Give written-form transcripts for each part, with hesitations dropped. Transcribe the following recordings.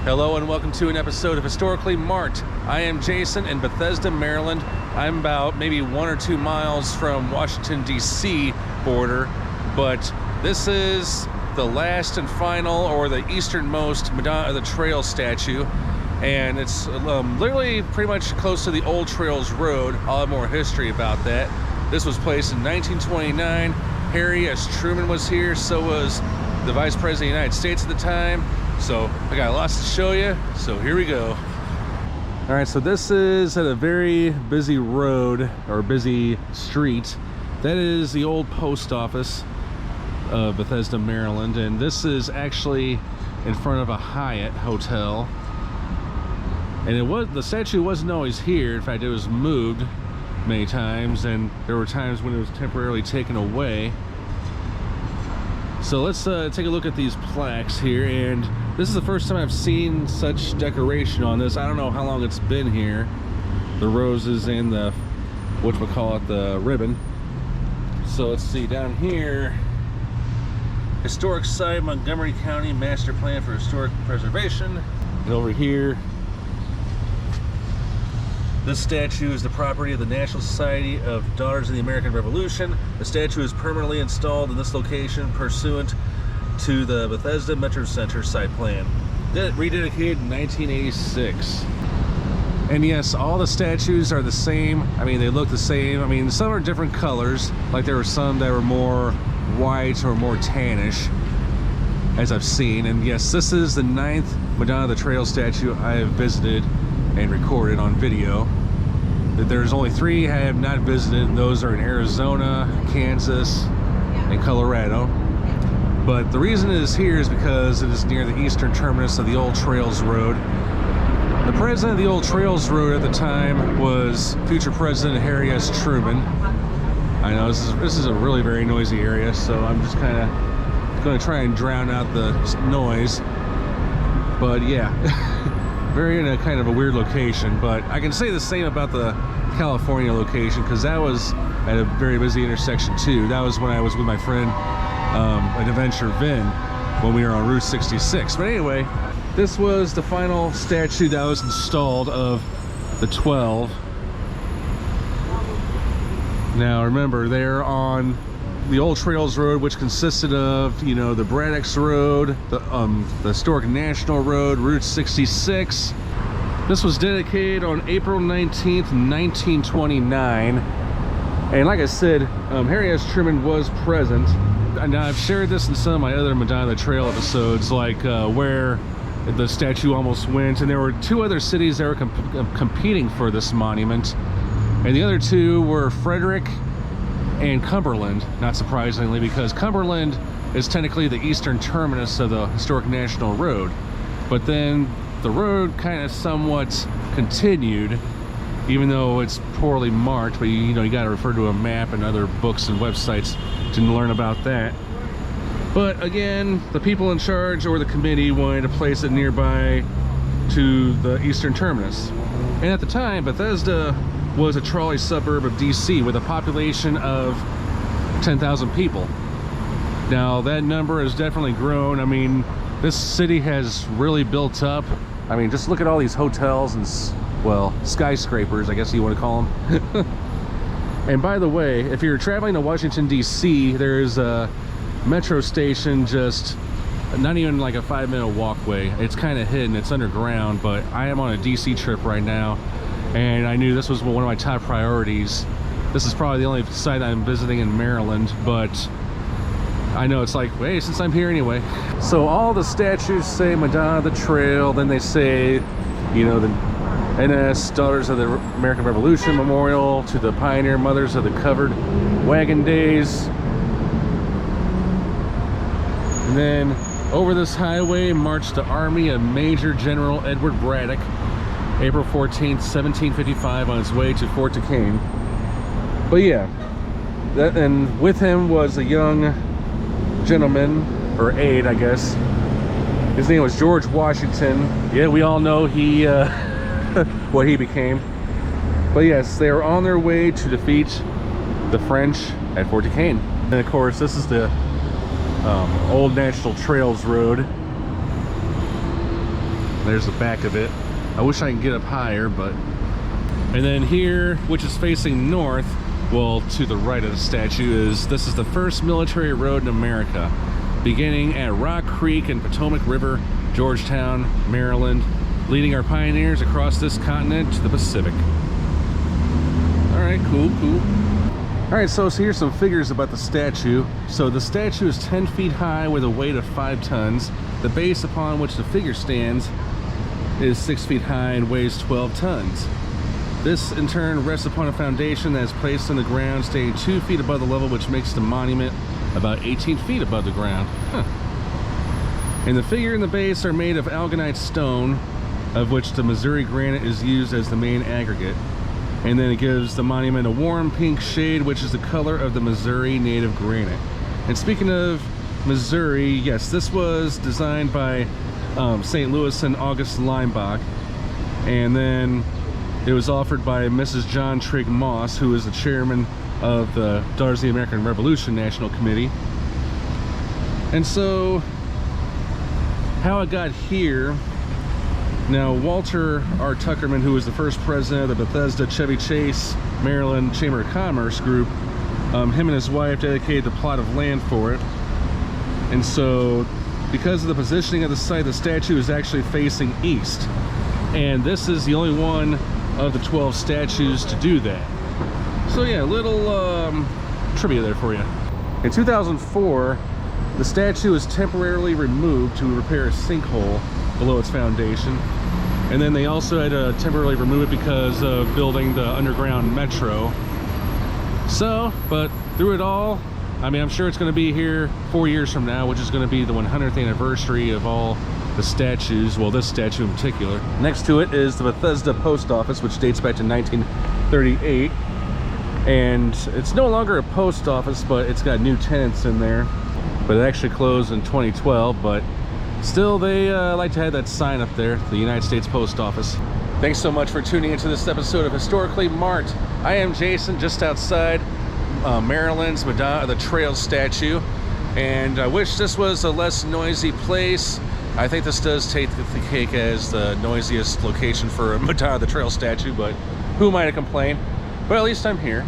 Hello and welcome to an episode of Historically Marked. I am Jason in Bethesda, Maryland. I'm about maybe 1 or 2 miles from Washington, D.C. border, but this is the last and final, or the easternmost Madonna the Trail statue, and it's literally pretty much close to the Old Trails Road. I'll have more history about that. This was placed in 1929. Harry S. Truman was here, so was the Vice President of the United States at the time. So I got lots to show you, so here we go. All right, so this is at a very busy road, or busy street. That is the old post office of Bethesda, Maryland, and this is actually in front of a Hyatt hotel. And the statue wasn't always here. In fact, it was moved many times, and there were times when it was temporarily taken away. So let's take a look at these plaques here, and this is the first time I've seen such decoration on this. I don't know how long it's been here. The roses and the, whatchamacallit, the ribbon. So let's see, down here, Historic Site, Montgomery County Master Plan for Historic Preservation. And over here, this statue is the property of the National Society of Daughters of the American Revolution. The statue is permanently installed in this location pursuant to the Bethesda Metro Center site plan. Rededicated in 1986. And yes, all the statues are the same. I mean, they look the same. I mean, some are different colors. Like there were some that were more white or more tannish, as I've seen. And yes, this is the 9th Madonna the Trail statue I have visited and recorded on video. There's only 3 I have not visited. Those are in Arizona, Kansas, and Colorado. But the reason it is here is because it is near the eastern terminus of the Old Trails Road. The president of the Old Trails Road at the time was future President Harry S. Truman. I know this is a really very noisy area, so I'm just kind of going to try and drown out the noise. But yeah, very in a kind of a weird location. But I can say the same about the California location, because that was at a very busy intersection too. That was when I was with my friend an Adventure Vin when we were on Route 66. But anyway, this was the final statue that was installed of the 12. Now remember, they're on the Old Trails Road, which consisted of, you know, the Braddock's Road, the Historic National Road, Route 66. This was dedicated on April 19th, 1929. And like I said, Harry S. Truman was present. And I've shared this in some of my other Madonna the Trail episodes, like where the statue almost went. And there were 2 other cities that were competing for this monument. And the other 2 were Frederick and Cumberland, not surprisingly, because Cumberland is technically the eastern terminus of the Historic National Road. But then the road kind of somewhat continued, even though it's poorly marked. But you know, you got to refer to a map and other books and websites to learn about that. But again, the people in charge, or the committee, wanted to place it nearby to the eastern terminus. And at the time, Bethesda was a trolley suburb of DC with a population of 10,000 people. Now that number has definitely grown. I mean, this city has really built up. I mean, just look at all these hotels and, well, skyscrapers, I guess you want to call them. And by the way, if you're traveling to Washington, D.C., there's a metro station just not even like a 5-minute walkway. It's kind of hidden, it's underground, but I am on a DC trip right now, and I knew this was one of my top priorities. This is probably the only site I'm visiting in Maryland, but I know it's like, hey, since I'm here anyway. So all the statues say Madonna the Trail, then they say, you know, the NS Daughters of the American Revolution Memorial to the Pioneer Mothers of the Covered Wagon Days. And then over this highway marched the army of Major General Edward Braddock, April 14th, 1755, on his way to Fort Duquesne. But yeah, and with him was a young gentleman, or aide, I guess. His name was George Washington. Yeah, we all know he what he became. But yes, they are on their way to defeat the French at Fort Duquesne. And of course, this is the Old National Trails Road. There's the back of it. I wish I could get up higher, but... And then here, which is facing north, well, to the right of the statue, this is the first military road in America, beginning at Rock Creek and Potomac River, Georgetown, Maryland, leading our pioneers across this continent to the Pacific. All right, cool. All right, so here's some figures about the statue. So the statue is 10 feet high with a weight of 5 tons. The base upon which the figure stands is 6 feet high and weighs 12 tons. This in turn rests upon a foundation that is placed in the ground, staying 2 feet above the level, which makes the monument about 18 feet above the ground. And the figure and the base are made of algonite stone, of which the Missouri granite is used as the main aggregate. And then it gives the monument a warm pink shade, which is the color of the Missouri native granite. And speaking of Missouri, yes, this was designed by St. Louis and August Leimbach, and then it was offered by Mrs. John Trigg Moss, who is the chairman of the Daughters of the American Revolution National Committee. And so how it got here, now Walter R. Tuckerman, who was the first president of the Bethesda Chevy Chase, Maryland Chamber of Commerce group, him and his wife dedicated the plot of land for it. And so because of the positioning of the site, the statue is actually facing east. And this is the only one of the 12 statues to do that. So yeah, a little trivia there for you. In 2004, the statue was temporarily removed to repair a sinkhole below its foundation. And then they also had to temporarily remove it because of building the underground metro. So, but through it all, I mean, I'm sure it's going to be here 4 years from now, which is going to be the 100th anniversary of all the statues, well, this statue in particular. Next to it is the Bethesda post office, which dates back to 1938. And it's no longer a post office, but it's got new tenants in there. But it actually closed in 2012, but still, they like to have that sign up there, the United States Post Office. Thanks so much for tuning into this episode of Historically Marked. I am Jason, just outside Maryland's Madonna the Trail statue, and I wish this was a less noisy place. I think this does take the cake as the noisiest location for a Madonna the Trail statue, but who am I to complain? But at least I'm here.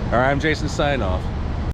All right, I'm Jason, signing off.